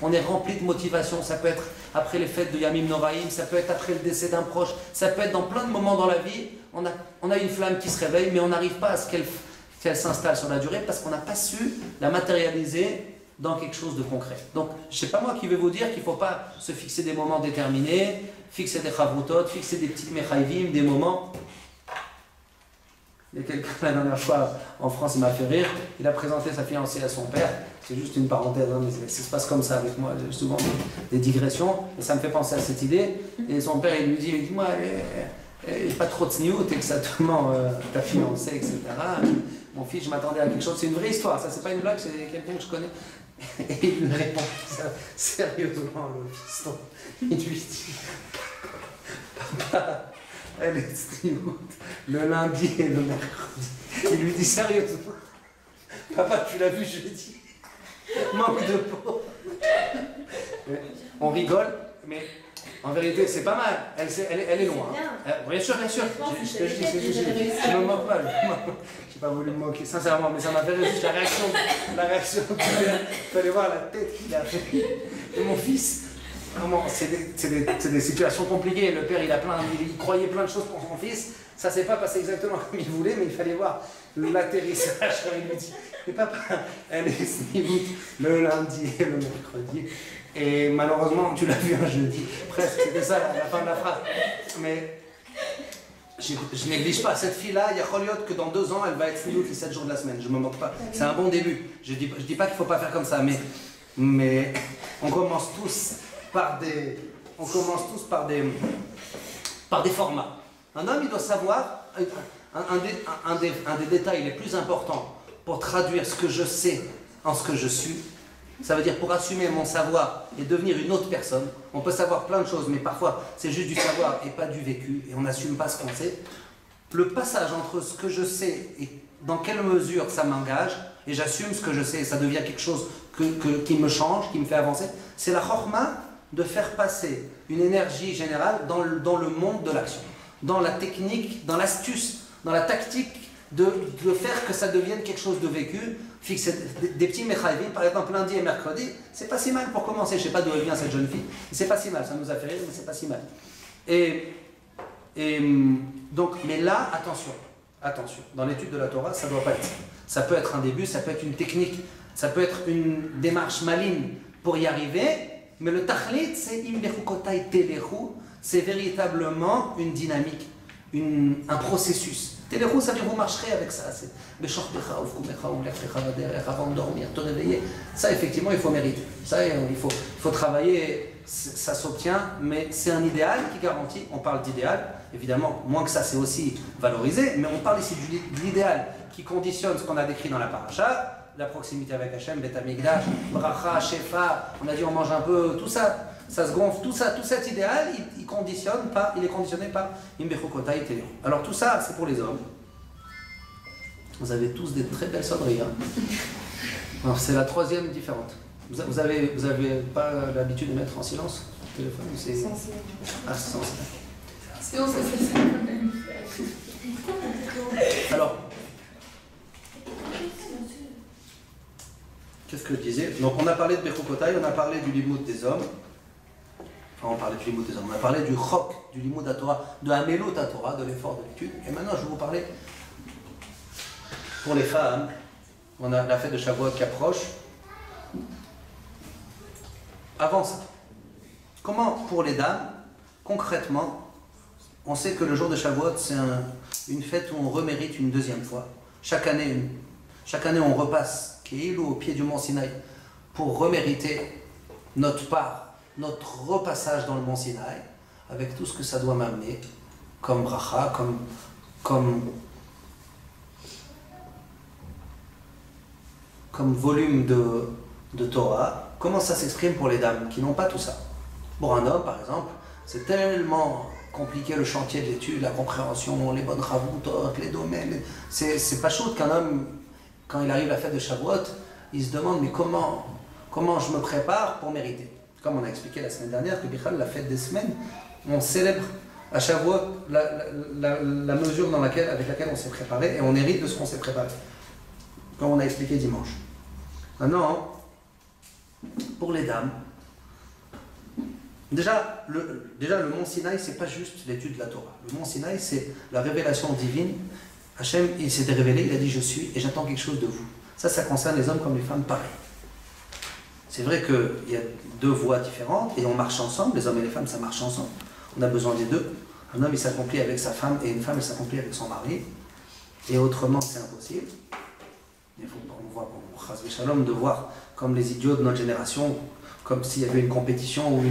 on est rempli de motivation. Ça peut être après les fêtes de Yamim Noraïm, ça peut être après le décès d'un proche, ça peut être dans plein de moments dans la vie. On a une flamme qui se réveille, mais on n'arrive pas à ce qu'elle s'installe sur la durée parce qu'on n'a pas su la matérialiser dans quelque chose de concret. Donc, je ne sais pas moi qui vais vous dire qu'il ne faut pas se fixer des moments déterminés, fixer des chavrutot, fixer des petits mechaïvim, des moments. Il y a quelqu'un la dernière fois en France, il m'a fait rire, il a présenté sa fiancée à son père, c'est juste une parenthèse, hein, mais ça se passe comme ça avec moi, j'ai souvent des digressions, et ça me fait penser à cette idée, et son père il lui dit moi, elle n'est pas trop tsniout, exactement, ta fiancée, etc. Mon fils, je m'attendais à quelque chose, c'est une vraie histoire, ça c'est pas une blague, c'est quelqu'un que je connais. Et il lui répond sérieusement, le fiston, il lui dit, papa, elle est tsniout le lundi et le mercredi. Il lui dit sérieusement, papa, tu l'as vu jeudi, manque de peau. On rigole, mais en vérité, c'est pas mal. Elle est loin. Bien sûr, bien sûr. Je me moque pas. J'ai pas voulu me moquer, sincèrement, mais ça m'a fait rire juste la réaction. Il fallait voir la tête qu'il a fait. Et mon fils, vraiment, c'est des situations compliquées. Le père, il croyait plein de choses pour son fils. Ça s'est pas passé exactement comme il voulait, mais il fallait voir l'atterrissage quand il lui dit mais papa, elle est snimout le lundi et le mercredi. Et malheureusement, tu l'as vu un jeudi. Presque, c'était ça la fin de la phrase. Mais je néglige pas. Cette fille-là, il y a Choliot que dans 2 ans, elle va être snimout les 7 jours de la semaine. Je me moque pas. C'est un bon début. Je dis pas qu'il faut pas faire comme ça, mais on commence tous par des formats. Un homme, il doit savoir, un des détails les plus importants pour traduire ce que je sais en ce que je suis, ça veut dire pour assumer mon savoir et devenir une autre personne. On peut savoir plein de choses, mais parfois c'est juste du savoir et pas du vécu, et on n'assume pas ce qu'on sait. Le passage entre ce que je sais et dans quelle mesure ça m'engage, et j'assume ce que je sais et ça devient quelque chose qui me change, qui me fait avancer, c'est la chorma de faire passer une énergie générale dans le monde de l'action, dans la technique, dans l'astuce, dans la tactique de faire que ça devienne quelque chose de vécu, fixer des petits mechaïvim, par exemple lundi et mercredi, c'est pas si mal pour commencer. Je sais pas d'où elle vient cette jeune fille, c'est pas si mal, ça nous a fait rire, mais c'est pas si mal. Donc, mais là, attention, dans l'étude de la Torah, ça doit pas être. Ça peut être un début, ça peut être une technique, ça peut être une démarche maligne pour y arriver, mais le tachlit, c'est imbechukotai telechu, c'est véritablement une dynamique, un processus. Téléchou, ça veut dire vous marcherez avec ça. C'est avant de dormir, te réveiller. Ça, effectivement, il faut mériter. Ça, il faut travailler. Ça s'obtient, mais c'est un idéal qui garantit. On parle d'idéal, évidemment, moins que ça, c'est aussi valorisé, mais on parle ici de l'idéal qui conditionne ce qu'on a décrit dans la paracha, la proximité avec Hachem, Bet Hamikdash, Bracha, Shefa, on a dit on mange un peu, tout ça. Ça se gonfle, tout cet idéal, il est conditionné par Imbechukotai Telechu. Alors tout ça, c'est pour les hommes. Vous avez tous des très belles sonneries. Hein. Alors c'est la troisième différente. Vous avez pas l'habitude de mettre en silence le téléphone? C'est ah, c'est sans silence. Alors, qu'est-ce que je disais? Donc on a parlé de Bechukotai, on a parlé du limoud des hommes. Enfin, on parlait du limoud des hommes, on a parlé du chok, du limoud à Torah, de Hamelut à Torah, de l'effort de l'étude. Et maintenant, je vais vous parler pour les femmes. On a la fête de Shavuot qui approche. Avant ça, comment pour les dames, concrètement, on sait que le jour de Shavuot, c'est une fête où on remérite une deuxième fois. Chaque année, on repasse Keilou au pied du mont Sinaï pour remériter notre part, notre repassage dans le mont Sinaï, avec tout ce que ça doit m'amener, comme bracha, comme volume de Torah. Comment ça s'exprime pour les dames qui n'ont pas tout ça? Pour un homme, par exemple, c'est tellement compliqué le chantier de l'étude, la compréhension, les bonnes ravoutot, les domaines. C'est pas chaud qu'un homme, quand il arrive à la fête de Shavuot, il se demande mais comment je me prépare pour mériter? Comme on a expliqué la semaine dernière, que Bichal, la fête des semaines, on célèbre à Shavuot la mesure avec laquelle on s'est préparé et on hérite de ce qu'on s'est préparé. Comme on a expliqué dimanche. Maintenant, pour les dames, déjà le mont Sinaï, c'est pas juste l'étude de la Torah. Le mont Sinaï, c'est la révélation divine. Hachem, il s'était révélé, il a dit je suis et j'attends quelque chose de vous. Ça concerne les hommes comme les femmes, pareil. C'est vrai qu'il y a deux voies différentes et on marche ensemble, les hommes et les femmes, ça marche ensemble. On a besoin des deux. Un homme, il s'accomplit avec sa femme et une femme, elle s'accomplit avec son mari. Et autrement, c'est impossible. Il faut, on voit, Shalom, de voir comme les idiots de notre génération, comme s'il y avait une compétition ou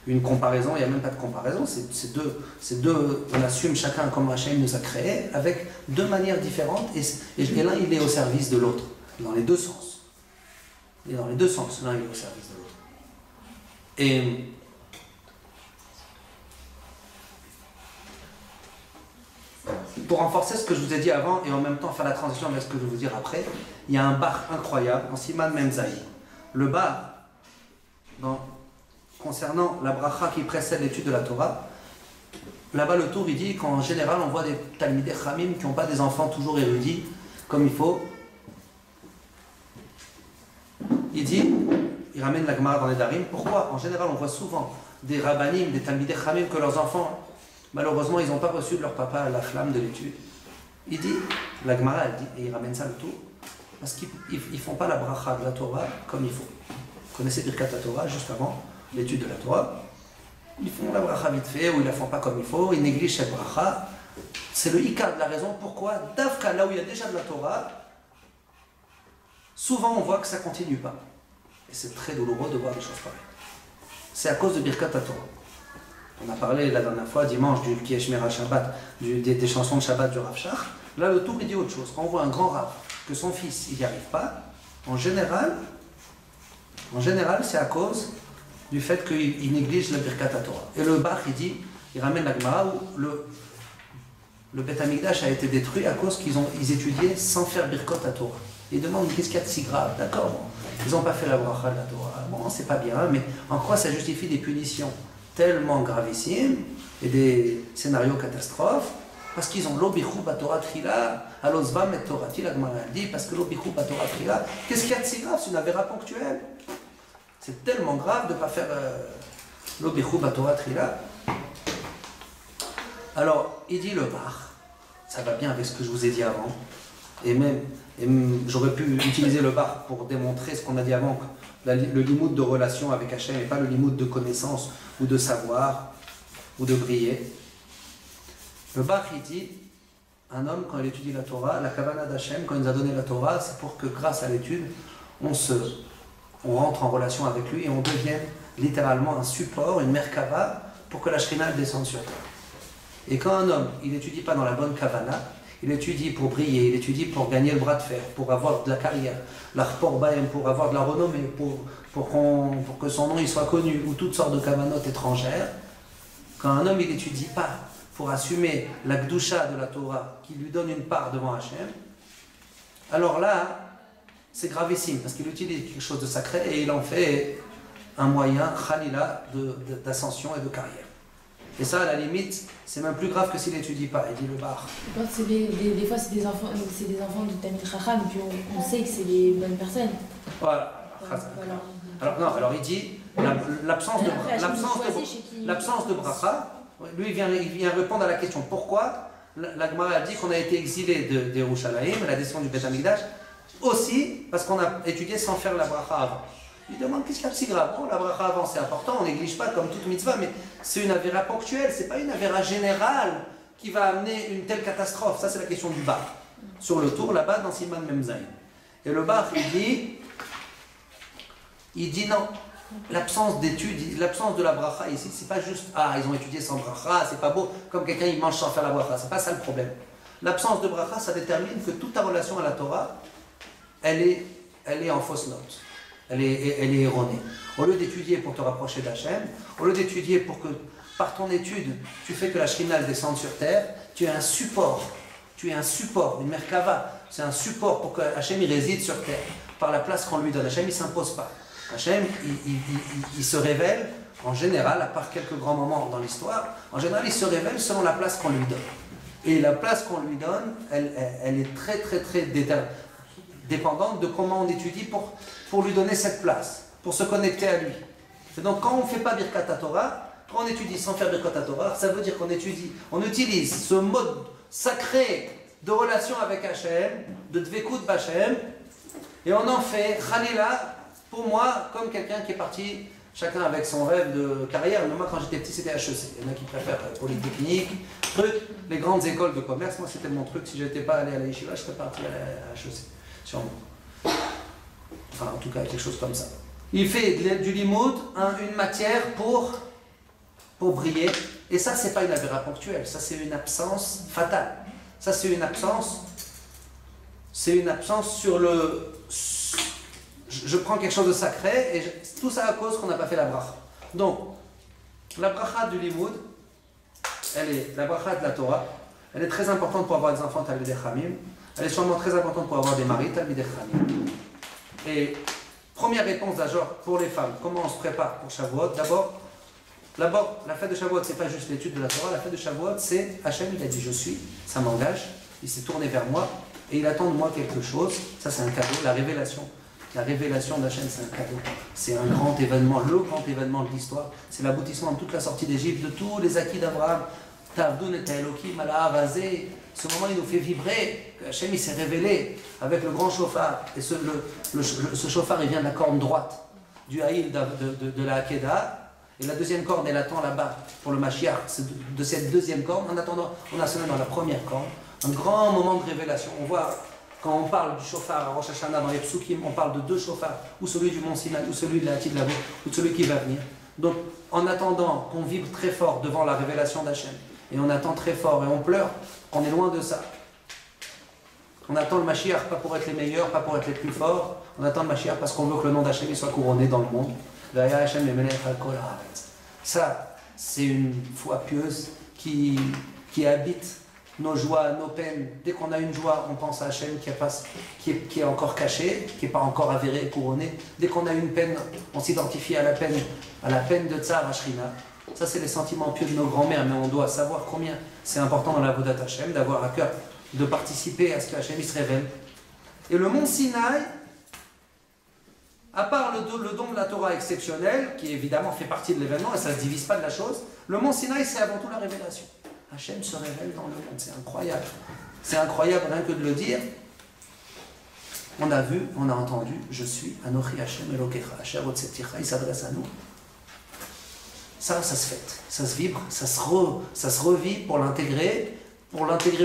une comparaison. Il n'y a même pas de comparaison. C'est deux, on assume chacun comme Hachem nous a créé, avec deux manières différentes. Et l'un, il est au service de l'autre, dans les deux sens. Et dans les deux sens, l'un, il est au service de l'autre. Et pour renforcer ce que je vous ai dit avant et en même temps faire la transition avec ce que je vais vous dire après, il y a un bar incroyable en Siman Memzaï. Le bar, concernant la bracha qui précède l'étude de la Torah, là-bas le tour il dit qu'en général on voit des talmidei chamim qui n'ont pas des enfants toujours érudits comme il faut. Il dit, il ramène la Gemara dans les Darim, pourquoi en général on voit souvent des rabbanim, des talmidei chamim que leurs enfants malheureusement, ils n'ont pas reçu de leur papa la flamme de l'étude. Il dit, la Gemara, elle dit, et il ramène ça le tout, parce qu'ils ne font pas la bracha de la Torah comme il faut. Vous connaissez Birkat Torah, juste avant l'étude de la Torah. Ils font la bracha vite fait, ou ils ne la font pas comme il faut, ils négligent cette bracha. C'est le ikar de la raison pourquoi, d'Afka, là où il y a déjà de la Torah, souvent on voit que ça ne continue pas. Et c'est très douloureux de voir des choses pareilles. C'est à cause de Birkat Torah. On a parlé la dernière fois, dimanche, du Kieshmera Shabbat, des chansons de Shabbat du Rav Shach. Là, le tour, il dit autre chose. Quand on voit un grand Rav, que son fils, il n'y arrive pas, en général, c'est à cause du fait qu'il néglige la Birkat Torah. Et le Bach, il dit, il ramène la Gemara où le Beth Amikdash a été détruit à cause qu'ils étudiaient sans faire Birkat Torah. Ils demandent, qu'est-ce qu'il y a de si grave? D'accord, bon, ils n'ont pas fait la bracha de la Torah. Bon, c'est pas bien, mais en quoi ça justifie des punitions tellement gravissimes et des scénarios catastrophes, parce qu'ils ont l'obichou batora trila, alosvam et torati, la Gemara dit, parce que l'obichou batora trila, qu'est-ce qu'il y a de si grave? C'est une avéra ponctuelle. C'est tellement grave de ne pas faire l'obichou batora trila. Alors, il dit le bar, ça va bien avec ce que je vous ai dit avant, et même j'aurais pu utiliser le bar pour démontrer ce qu'on a dit avant, le limoud de relation avec Hachem et pas le limoud de connaissance ou de savoir ou de briller. Le Bach il dit, un homme quand il étudie la Torah, la Kavana d'Hachem, quand il nous a donné la Torah, c'est pour que grâce à l'étude, on rentre en relation avec lui et on devienne littéralement un support, une merkava pour que la Shrina descende sur terre. Et quand un homme, il n'étudie pas dans la bonne Kavana, il étudie pour briller, il étudie pour gagner le bras de fer, pour avoir de la carrière, pour avoir de la renommée, pour que son nom il soit connu, ou toutes sortes de kavanotes étrangères. Quand un homme il n'étudie pas pour assumer la gdusha de la Torah, qui lui donne une part devant Hachem, alors là, c'est gravissime, parce qu'il utilise quelque chose de sacré et il en fait un moyen, khalila, d'ascension et de carrière. Et ça, à la limite, c'est même plus grave que s'il n'étudie pas, il dit le bar. Quand c'est des fois, c'est des enfants du Tamil Chacham, puis on sait que c'est des bonnes personnes. Voilà. Alors il dit l'absence de bracha. Lui, il vient répondre à la question pourquoi la Gemara a dit qu'on a été exilé de Yerushalayim, la descente du Beth Amikdash, aussi parce qu'on a étudié sans faire la bracha avant. Il demande qu'est-ce qu'il y a de si grave. Bon, la bracha avant c'est important, on néglige pas comme toute mitzvah, mais c'est une avéra ponctuelle, c'est pas une avéra générale qui va amener une telle catastrophe. Ça c'est la question du bar. Sur le tour là-bas dans Siman Memzaï. Et le bar il dit non, l'absence d'études, l'absence de la bracha ici, c'est pas juste ils ont étudié sans bracha, c'est pas beau, comme quelqu'un il mange sans faire la bracha, c'est pas ça le problème. L'absence de bracha, ça détermine que toute ta relation à la Torah, elle est en fausse note. Elle est erronée. Au lieu d'étudier pour te rapprocher d'Hachem, au lieu d'étudier pour que, par ton étude, tu fais que la Shrina descende sur terre, tu es un support, une merkava, c'est un support pour que Hachem il réside sur terre, par la place qu'on lui donne. Hachem il ne s'impose pas. Hachem, il se révèle, en général, à part quelques grands moments dans l'histoire, en général, il se révèle selon la place qu'on lui donne. Et la place qu'on lui donne, elle est très, très, très dépendante de comment on étudie pour lui donner cette place. pour se connecter à lui. Et donc quand on ne fait pas Birkat Torah, quand on étudie sans faire Birkat Torah, ça veut dire qu'on utilise ce mode sacré de relation avec Hachem, de Dvekut B'Hachem, et on en fait Khalila, pour moi, comme quelqu'un qui est parti, chacun avec son rêve de carrière. Mais moi, quand j'étais petit, c'était HEC. Il y en a qui préfèrent Polytechnique, les grandes écoles de commerce. Moi, c'était mon truc. Si je n'étais pas allé à la Yeshiva, je serais parti à la HEC, sûrement. Enfin, en tout cas, quelque chose comme ça. Il fait du limoud une matière pour briller. Et ça, c'est pas une avéra ponctuelle. Ça, c'est une absence fatale. Ça, c'est une absence sur le... Je prends quelque chose de sacré et tout ça à cause qu'on n'a pas fait la bracha. Donc, la bracha du limoud, la bracha de la Torah, elle est très importante pour avoir des enfants talmidei chamim. Elle est sûrement très importante pour avoir des maris talmidei chamim. Et première réponse d'Ajor pour les femmes, comment on se prépare pour Shavuot? D'abord, la fête de Shavuot, c'est pas juste l'étude de la Torah. La fête de Shavuot, c'est Hachem, il a dit je suis, ça m'engage, il s'est tourné vers moi et il attend de moi quelque chose. Ça, c'est un cadeau, la révélation. La révélation d'Hachem, c'est un cadeau. C'est un grand événement, le grand événement de l'histoire. C'est l'aboutissement de toute la sortie d'Égypte, de tous les acquis d'Abraham. Ta'avdoun et Elohim ala Avazé. Ce moment, il nous fait vibrer. Hachem, il s'est révélé avec le grand chauffard. Et ce chauffard, il vient de la corne droite du haïl de la Hakeda. Et la deuxième corne, elle attend là-bas pour le Mashiach. De cette deuxième corne, en attendant, on a sonné dans la première corne. Un grand moment de révélation. On voit... Quand on parle du chauffard à Rosh Hashanah dans les psukim, on parle de deux chauffards, ou celui du Mont Sinaï, ou celui de la Hatid Lavo, ou celui qui va venir. Donc, en attendant qu'on vibre très fort devant la révélation d'Hachem, et on attend très fort et on pleure, on est loin de ça. On attend le Mashiach pas pour être les meilleurs, pas pour être les plus forts, on attend le Mashiach parce qu'on veut que le nom d'Hachem soit couronné dans le monde. Ça, c'est une foi pieuse qui habite nos joies, nos peines. Dès qu'on a une joie, on pense à Hachem qui est encore caché, qui n'est pas encore avéré, couronné. Dès qu'on a une peine, on s'identifie à la peine de Tsar Ashrina. Ça, c'est les sentiments pieux de nos grands-mères, mais on doit savoir combien c'est important dans la Vodat Hachem, d'avoir à cœur de participer à ce que Hachem se révèle. Et le mont Sinaï, à part le don de la Torah exceptionnel, qui évidemment fait partie de l'événement, et ça ne se divise pas de la chose, le mont Sinaï, c'est avant tout la révélation. Hachem se révèle dans le monde, c'est incroyable. C'est incroyable rien que de le dire. On a vu, on a entendu, je suis Anochi Hachem Elokecha, Asher Otseticha, il s'adresse à nous. Ça se fête, ça se vibre, ça se revit pour l'intégrer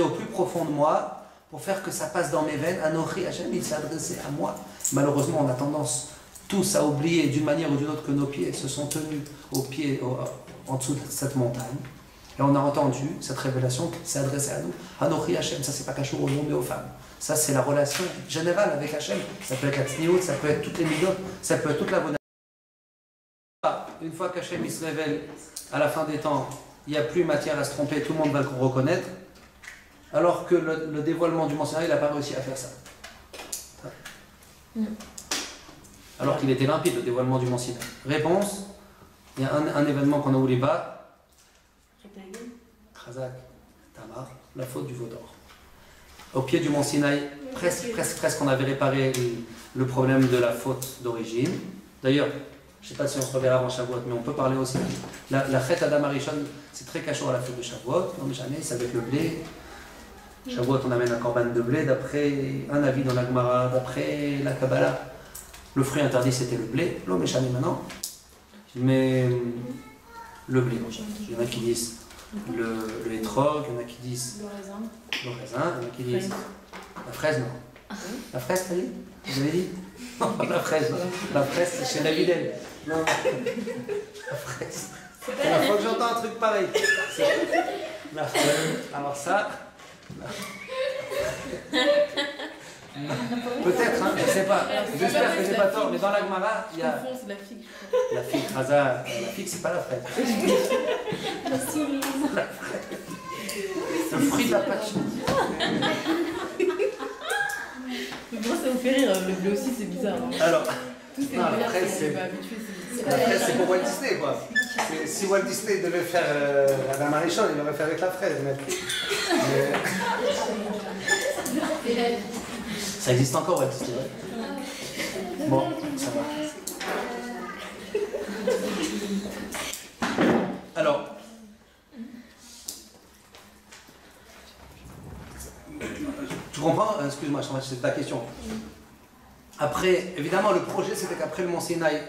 au plus profond de moi, pour faire que ça passe dans mes veines. Anochi Hachem, il s'est adressé à moi. Malheureusement, on a tendance tous à oublier d'une manière ou d'une autre que nos pieds se sont tenus en dessous de cette montagne. Et on a entendu cette révélation qui s'est adressée à nous. Anochi Hachem, ça c'est pas caché aux hommes mais aux femmes. Ça c'est la relation générale avec Hachem. Ça peut être la tzniut, ça peut être toutes les midot, ça peut être toute la bonne. Une fois qu'Hachem il se révèle à la fin des temps, il n'y a plus matière à se tromper, tout le monde va le reconnaître. Alors que le dévoilement du Mont Sinaï, il n'a pas réussi à faire ça. Alors qu'il était limpide, le dévoilement du Mont Sinaï. Réponse, il y a un événement qu'on a oublié pas. Khazak, Tamar, la faute du veau d'or. Au pied du Mont Sinaï, presque on avait réparé le problème de la faute d'origine. D'ailleurs, je ne sais pas si on se reverra avant Shavuot, mais on peut parler aussi. La fête Adam Arishon, c'est très cachot à la fête de Shavuot. Non, mais jamais, c'est avec le blé. Shavuot, on amène un corban de blé, d'après un avis dans la Gemara, d'après la Kabbalah. Le fruit interdit, c'était le blé. L'homme est jamais maintenant. Mais le blé, il y en a qui disent le hétrog, il y en a qui disent le raisin, il y en a qui disent la fraise, non. La fraise, t'as dit? Vous avez dit? Non, la fraise. La fraise, c'est chez Navidel. Non, la fraise. C'est la fois que j'entends un truc pareil. La fraise. Alors ça... Peut-être, hein, je ne sais pas. J'espère que je n'ai pas tort, mais dans la Gemara, il y a... C'est la figue, la figue, Raza. La figue, c'est pas la fraise. La cerise. La fraise. Le fruit de la pâte. Moi, ça me fait rire. Le bleu aussi, c'est bizarre. Hein. Alors, non, la fraise, c'est pour Walt Disney, quoi. Si Walt Disney devait faire Adam Arishon, il l'aurait fait avec la fraise. Mais... Ça existe encore, Walt Disney, ouais. Bon, ça va. Alors, tu comprends? Excuse-moi, c'est ta question. Après, évidemment, le projet, c'était qu'après le Mont Sinaï,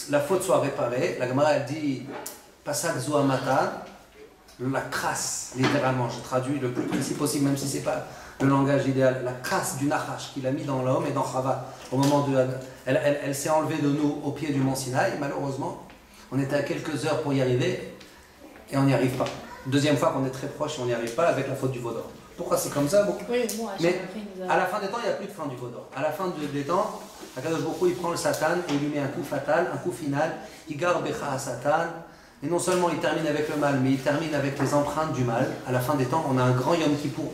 la faute soit réparée. La Gemara, elle dit Pasak Zoamata, la crasse, littéralement, je traduis le plus précis possible, même si ce n'est pas le langage idéal, la crasse du Nachash qu'il a mis dans l'homme et dans Chava, au moment de. Elle s'est enlevée de nous au pied du Mont Sinaï, malheureusement. On était à quelques heures pour y arriver et on n'y arrive pas. Deuxième fois qu'on est très proche et on n'y arrive pas avec la faute du veau d'or. Pourquoi c'est comme ça? Bon. Oui, bon, mais à la fin des temps, il n'y a plus de fin du veau d'or. À la fin des temps, Akadosh Baruch Hu, il prend le Satan et il lui met un coup fatal, un coup final. Igar Becha à Satan. Et non seulement il termine avec le mal, mais il termine avec les empreintes du mal. À la fin des temps, on a un grand Yom Kippour.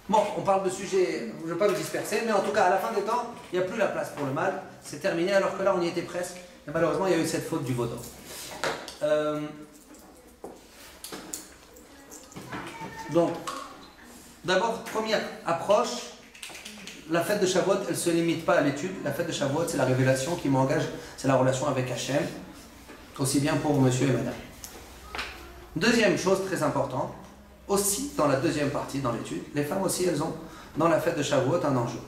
Bon, on parle de sujets, je ne veux pas me disperser, mais en tout cas, à la fin des temps, il n'y a plus la place pour le mal. C'est terminé, alors que là, on y était presque. Et malheureusement, il y a eu cette faute du veau d'or. Donc, d'abord, première approche, la fête de Shavuot, elle ne se limite pas à l'étude. La fête de Shavuot, c'est la révélation qui m'engage, c'est la relation avec Hachem, aussi bien pour monsieur et madame. Deuxième chose très importante, aussi dans la deuxième partie, dans l'étude, les femmes aussi, elles ont, dans la fête de Shavuot, un enjeu.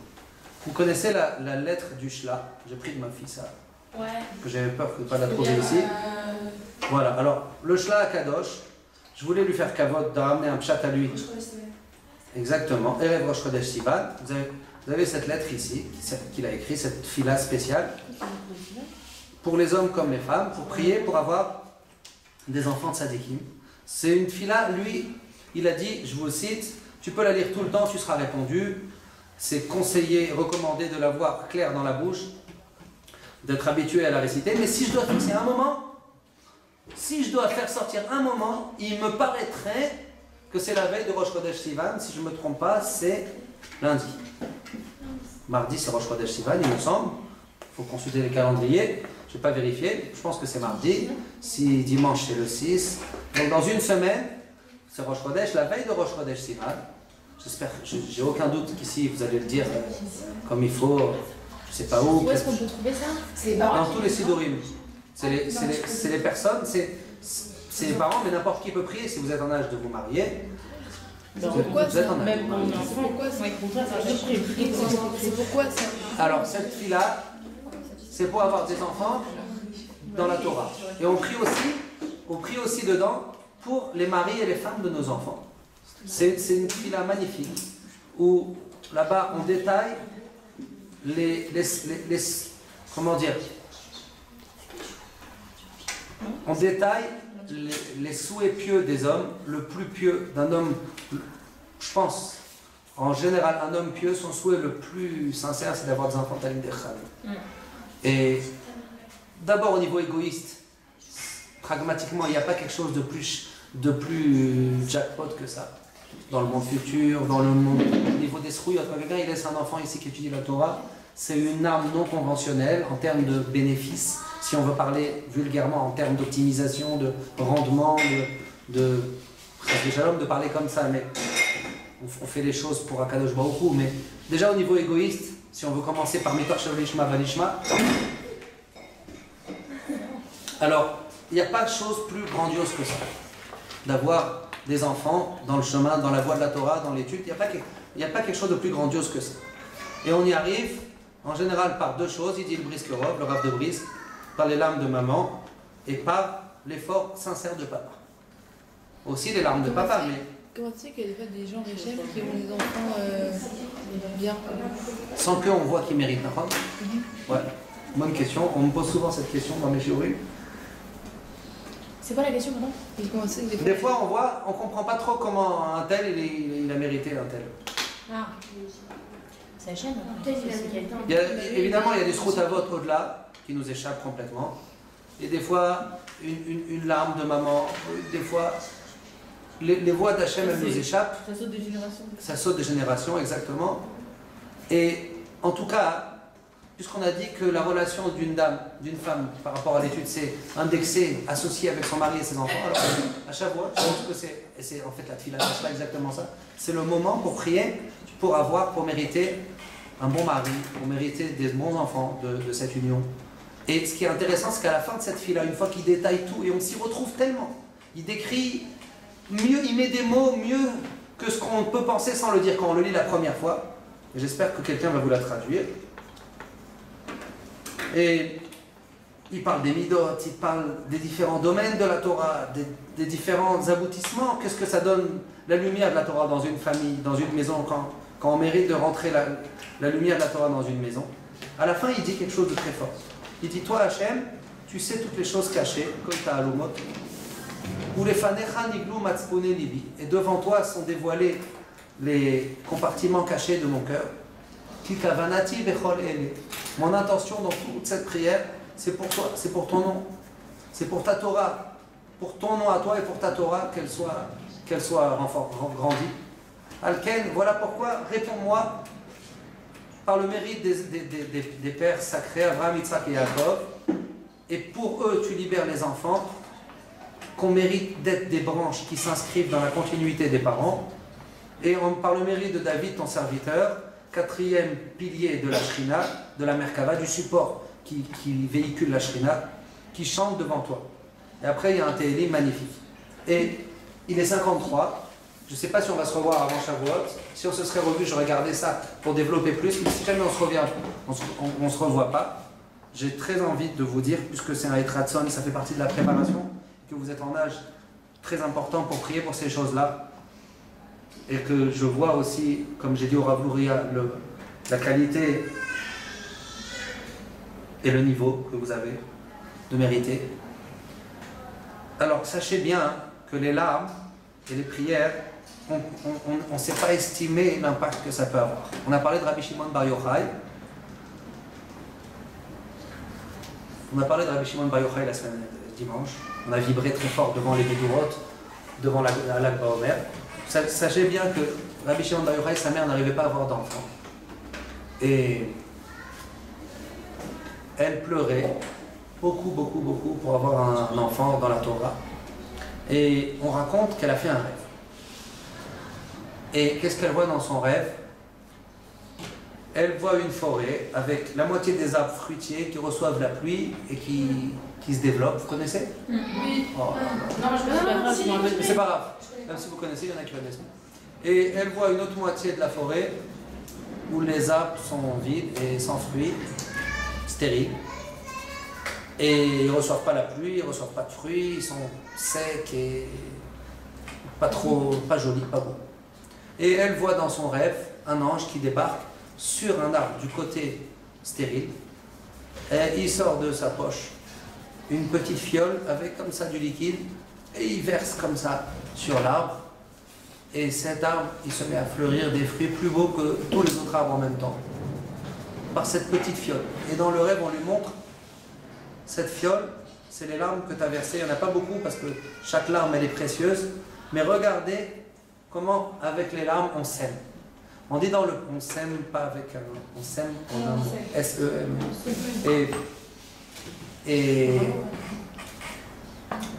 Vous connaissez la lettre du Shla, j'ai pris de ma fille ça, que j'avais peur de ne pas la trouver ici. Voilà, alors, le Shla à Kadosh, je voulais lui faire kavod de ramener un pshat à lui. Exactement. Erev Rosh Chodesh Sivan. Vous avez cette lettre ici, qu'il a écrite, cette fila spéciale, pour les hommes comme les femmes, pour prier, pour avoir des enfants de Sadikim. C'est une fila, lui, il a dit, je vous le cite, tu peux la lire tout le temps, tu seras répondu. C'est conseillé, recommandé de l'avoir claire dans la bouche, d'être habitué à la réciter. Mais si je dois fixer un moment, si je dois faire sortir un moment, il me paraîtrait que c'est la veille de Rosh Chodesh Sivan. Si je ne me trompe pas, c'est lundi. Mardi, c'est Rosh Chodesh Sivan, il me semble. Il faut consulter les calendriers. Je n'ai pas vérifié. Je pense que c'est mardi. Si dimanche, c'est le 6. Donc dans une semaine, c'est Rosh Chodesh, la veille de Rosh Chodesh Sivan. J'espère, j'ai aucun doute qu'ici, vous allez le dire comme il faut. Je ne sais pas où. Où est-ce qu'on peut trouver ça? Dans tous les Sidurim. C'est les personnes, c'est les parents, mais n'importe qui peut prier si vous êtes en âge de vous marier. Vous êtes en âge de vous marier. C'est pourquoi ça? Alors, cette fille-là, c'est pour avoir des enfants dans la Torah. Et on prie aussi dedans pour les maris et les femmes de nos enfants. C'est une fille-là magnifique, où là-bas on détaille comment dire, on détaille les souhaits pieux des hommes. Le plus pieux d'un homme, je pense, en général, un homme pieux, son souhait le plus sincère, c'est d'avoir des enfants Talmidei Chachamim. Et d'abord, au niveau égoïste, pragmatiquement, il n'y a pas quelque chose de plus jackpot que ça. Dans le monde futur, dans le monde, au niveau des srouilles, quand quelqu'un il laisse un enfant ici qui étudie la Torah, c'est une arme non conventionnelle en termes de bénéfices. Si on veut parler vulgairement en termes d'optimisation, de rendement, de parler comme ça, mais on fait les choses pour Akadosh Baruch Hu, mais déjà au niveau égoïste, si on veut commencer par Mitor Shalishma Valishma, alors il n'y a pas de chose plus grandiose que ça, d'avoir des enfants dans le chemin, dans la voie de la Torah, dans l'étude. Il n'y a pas quelque chose de plus grandiose que ça. Et on y arrive en général par deux choses, il dit le Briskerov, le Rav de Brisk, par les larmes de maman et par l'effort sincère de papa. Aussi les larmes de papa, mais... Comment tu sais qu'il y a des fois des gens riches qui ont des enfants bien? Sans qu'on voit qu'ils méritent, d'accord? Ouais, bonne question. On me pose souvent cette question dans mes shiurim. C'est quoi la question maintenant? Des fois, on comprend pas trop comment un tel, il a mérité un tel. Ah, c'est Hachem. Évidemment, il y a des sroutavot au-delà qui nous échappent complètement. Et des fois, une larme de maman, des fois, les voix d'Hachem, elles nous échappent. Ça saute des générations. Ça saute des générations, exactement. Et en tout cas, puisqu'on a dit que la relation d'une femme par rapport à l'étude, c'est indexé, associé avec son mari et ses enfants, alors à chaque fois, je pense que c'est en fait la tefila, c'est pas exactement ça. C'est le moment pour prier, pour mériter un bon mari, pour mériter des bons enfants de cette union. Et ce qui est intéressant, c'est qu'à la fin de cette fille-là, une fois qu'il détaille tout, et on s'y retrouve tellement, il décrit mieux, il met des mots mieux que ce qu'on peut penser sans le dire quand on le lit la première fois. J'espère que quelqu'un va vous la traduire. Et il parle des midot, il parle des différents domaines de la Torah, des différents aboutissements. Qu'est-ce que ça donne la lumière de la Torah dans une famille, dans une maison, quand on mérite de rentrer la lumière de la Torah dans une maison. À la fin, il dit quelque chose de très fort. Il dit, toi Hachem, tu sais toutes les choses cachées, comme ta halumot, ou les fanecha niglu matzpone libi, et devant toi sont dévoilés les compartiments cachés de mon cœur. Kikavanati bechol ele. Mon intention dans toute cette prière, c'est pour toi, c'est pour ton nom, c'est pour ta Torah, pour ton nom à toi et pour ta Torah, qu'elle soit grandie. Alken, voilà pourquoi, réponds-moi par le mérite des pères sacrés, Abraham, Yitzhak et Yaakov, et pour eux tu libères les enfants, qu'on mérite d'être des branches qui s'inscrivent dans la continuité des parents, et par le mérite de David, ton serviteur, quatrième pilier de la Shrina, de la Merkava, du support qui véhicule la Shrina, qui chante devant toi. Et après il y a un Tehillim magnifique. Et il est 53. Je ne sais pas si on va se revoir avant Shavuot. Si on se serait revu, j'aurais gardé ça pour développer plus. Mais si jamais on se revient, on ne se revoit pas, j'ai très envie de vous dire, puisque c'est un Etratson, ça fait partie de la préparation, que vous êtes en âge très important pour prier pour ces choses-là. Et que je vois aussi, comme j'ai dit au Rav Louria, la qualité et le niveau que vous avez de mériter. Alors sachez bien que les larmes et les prières, on ne sait pas estimer l'impact que ça peut avoir. On a parlé de Rabbi Shimon Bar Yochai. On a parlé de Rabbi Shimon Bar Yochai la semaine dimanche. On a vibré très fort devant les Bédourotes, devant la Lag Baomer. Sachez bien que Rabbi Shimon Bar Yochai, sa mère n'arrivait pas à avoir d'enfant. Et elle pleurait beaucoup pour avoir un enfant dans la Torah. Et on raconte qu'elle a fait un rêve. Et qu'est-ce qu'elle voit dans son rêve? Elle voit une forêt avec la moitié des arbres fruitiers qui reçoivent la pluie et qui se développent. Vous connaissez? Oui. Oh, Non, je me rappelle. mais c'est pas grave. Même si vous connaissez, il y en a qui connaissent. Et elle voit une autre moitié de la forêt où les arbres sont vides et sans fruits, stériles. Et ils ne reçoivent pas la pluie, ils ne reçoivent pas de fruits, ils sont secs et pas jolis, pas beaux. Et elle voit dans son rêve un ange qui débarque sur un arbre du côté stérile. Et il sort de sa poche une petite fiole avec comme ça du liquide et il verse comme ça sur l'arbre. Et cet arbre, il se met à fleurir des fruits plus beaux que tous les autres arbres en même temps. Par cette petite fiole. Et dans le rêve, on lui montre cette fiole, c'est les larmes que tu as versées. Il n'y en a pas beaucoup parce que chaque larme, elle est précieuse. Mais regardez comment, avec les larmes, on sème. On dit dans le... On sème pas avec un... On sème en un mot. S-E-M. Et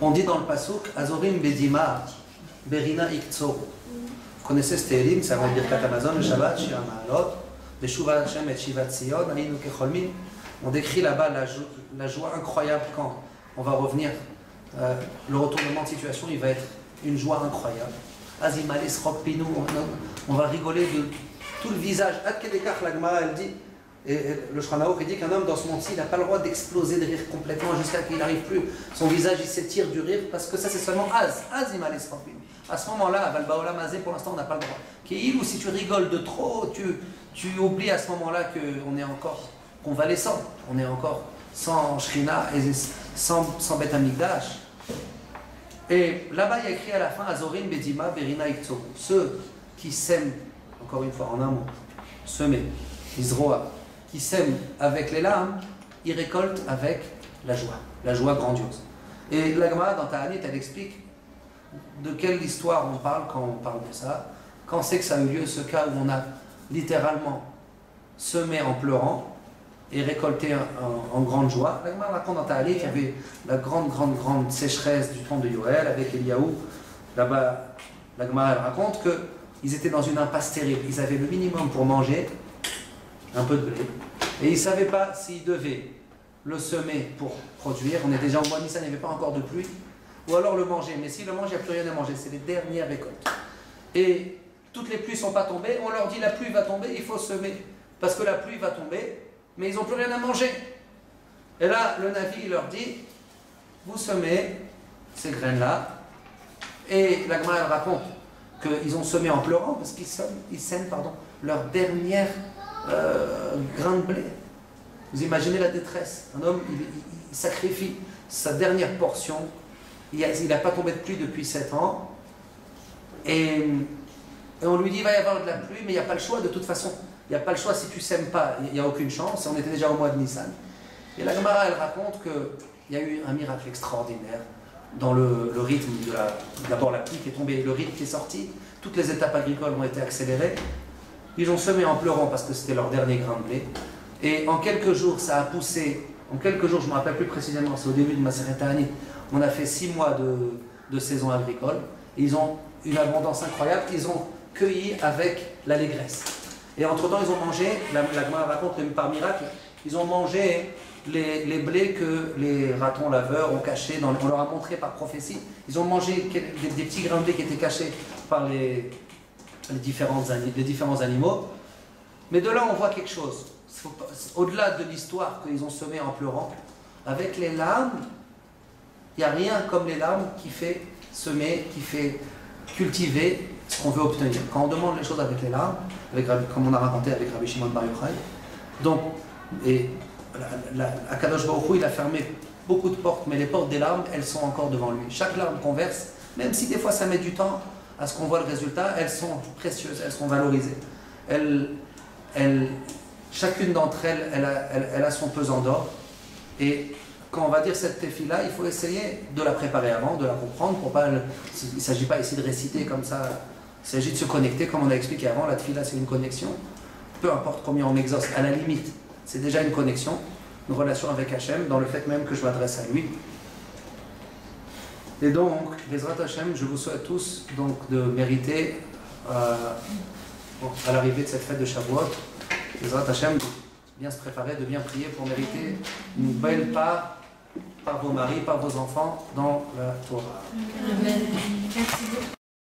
on dit dans le pasuk, Azorim Bedima, Berina Iktso. Vous connaissez ce Tehillim, ça veut dire Birkat Hamazon, le Shabbat, Shir HaMa'alot, Beshuva Hashem et Shivat Zion, Aïnu Kecholmin. On décrit là-bas la joie incroyable quand on va revenir. Le retournement de situation, il va être une joie incroyable. Azimales Rokpinu, on va rigoler de tout le visage. Ad Kedekach, la Gemara, elle dit, et le Shulchan Aruch, il dit qu'un homme dans ce monde-ci, il n'a pas le droit d'exploser de rire complètement jusqu'à qu'il n'arrive plus. Son visage, il s'étire du rire parce que ça, c'est seulement Azimales Rokpinu. À ce moment-là, à Valbaolam Azé, pour l'instant, on n'a pas le droit. Qu'il ou si tu rigoles de trop, tu oublies à ce moment-là qu'on est encore convalescent, on est encore sans Shrina et sans Beth Amikdash. Et là-bas, il y a écrit à la fin Azorim Bedima Berina Iktso. Ceux qui sèment, encore une fois en un mot, semer, Izroa, qui sèment avec les larmes, ils récoltent avec la joie grandiose. Et la Gemara dans Ta'anit, elle explique de quelle histoire on parle quand on parle de ça. Quand c'est que ça a eu lieu, ce cas où on a littéralement semé en pleurant et récolté en grande joie. La Gemara raconte dans Ta'anit qu'il y avait la grande sécheresse du temps de Yoël avec Eliaou. Là-bas, la Gemara elle raconte qu'ils étaient dans une impasse terrible. Ils avaient le minimum pour manger, un peu de blé, et ils ne savaient pas s'ils devaient le semer pour produire. On est déjà au mois de Nissan, il n'y avait pas encore de pluie. Ou alors le manger. Mais s'ils le mangent, il n'y a plus rien à manger. C'est les dernières récoltes. Et toutes les pluies ne sont pas tombées. On leur dit la pluie va tomber, il faut semer. Parce que la pluie va tomber, mais ils n'ont plus rien à manger. Et là, le Navi il leur dit, vous semez ces graines-là. Et la Gemara elle raconte qu'ils ont semé en pleurant parce qu'ils sèment leur dernière grain de blé. Vous imaginez la détresse. Un homme, il sacrifie sa dernière portion. Il n'a pas tombé de pluie depuis 7 ans. Et on lui dit, il va y avoir de la pluie, mais il n'y a pas le choix de toute façon. Il n'y a pas le choix, si tu ne sèmes pas, il n'y a aucune chance. On était déjà au mois de Nissan. Et la Gemara, elle raconte qu'il y a eu un miracle extraordinaire dans le rythme d'abord la pluie qui est tombée, le rythme qui est sorti. Toutes les étapes agricoles ont été accélérées. Ils ont semé en pleurant parce que c'était leur dernier grain de blé. Et en quelques jours, ça a poussé. En quelques jours, je ne me rappelle plus précisément, c'est au début de Maseret Ta'anit, on a fait 6 mois de saison agricole. Et ils ont une abondance incroyable. Ils ont cueilli avec l'allégresse. Et entre-temps, ils ont mangé, la Gemara raconte par miracle, ils ont mangé les blés que les ratons laveurs ont cachés, on leur a montré par prophétie. Ils ont mangé des petits grains de blé qui étaient cachés par les différents animaux. Mais de là, on voit quelque chose. Au-delà de l'histoire qu'ils ont semé en pleurant, avec les larmes, il n'y a rien comme les larmes qui fait semer, qui fait cultiver ce qu'on veut obtenir. Quand on demande les choses avec les larmes, comme on a raconté avec Rabbi Shimon Bar Yochai, donc, et Akadosh Baruch Hu, il a fermé beaucoup de portes, mais les portes des larmes, elles sont encore devant lui. Chaque larme qu'on verse, même si des fois ça met du temps à ce qu'on voit le résultat, elles sont précieuses, elles sont valorisées. Chacune d'entre elles, elle a son pesant d'or. Et quand on va dire cette tefila, il faut essayer de la préparer avant, de la comprendre. Il ne s'agit pas ici de réciter comme ça, il s'agit de se connecter, comme on a expliqué avant. La tefila, c'est une connexion. Peu importe combien on m'exauce, à la limite, c'est déjà une connexion, une relation avec Hachem, dans le fait même que je m'adresse à lui. Et donc, Bezrat Hachem, je vous souhaite tous donc, de mériter, à l'arrivée de cette fête de Shavuot, Bezrat Hachem, de bien se préparer, de bien prier pour mériter une belle part par vos maris, par vos enfants dans la Torah. Amen. Merci beaucoup.